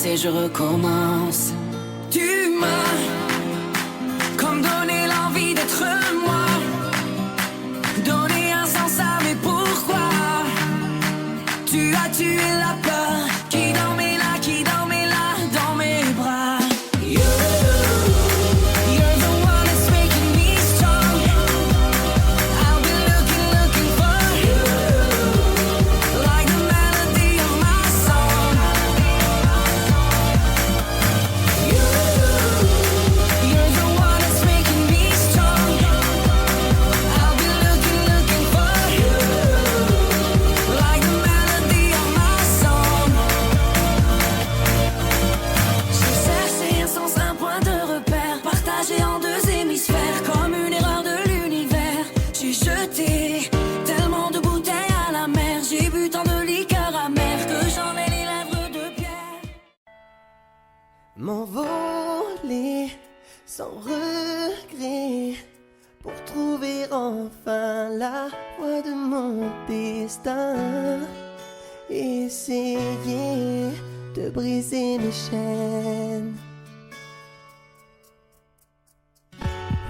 Et je recommence. Tu m'as comme donné l'envie d'être moi, donné un sens à mes pourquoi. Tu as tué la peur qui dormait là, qui dormait là dans mes bras. You're the one that's making me strong. I'll be looking for you, like the melody of my song. You're the one that's making me strong. I'll be looking for you, like the melody of my song. J'ai cherché un sens, un point de repère, partagé en deux hémisphères, comme une erreur de l'univers. J'ai jeté tellement de bouteilles à la mer, j'ai bu tant de liqueurs amères que j'en ai les lèvres de pierre. M'envoler sans regret pour trouver enfin la voie de mon destin. Essayer de briser mes chaînes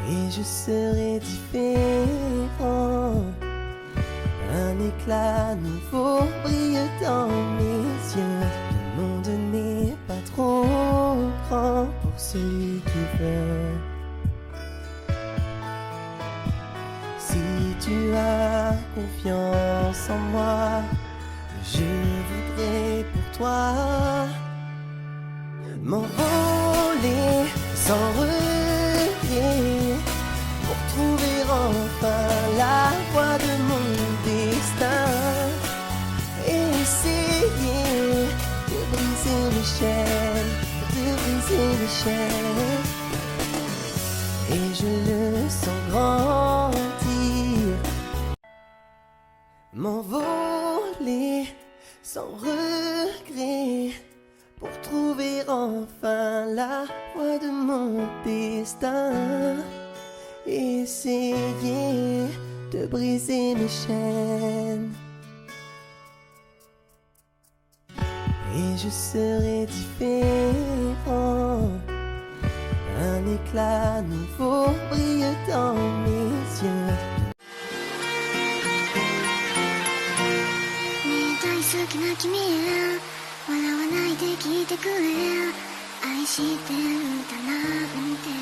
et je serai différent. Un éclat nouveau brille dans mes yeux. Le monde n'est pas trop grand pour celui qui veut. Si tu as confiance en moi, je voudrais pour toi m'envoler sans regret pour trouver enfin la voie de mon destin. Essayer de briser les chaînes, de briser les chaînes. Et je le sens grandir. M'envoler sans regret pour trouver enfin la voie de mon destin. Essayer de briser mes chaînes et je serai différent. éclat nouveau brille dans mes yeux. ねえ大好きな君へ笑わないで聞いてくれ愛してるんだなんて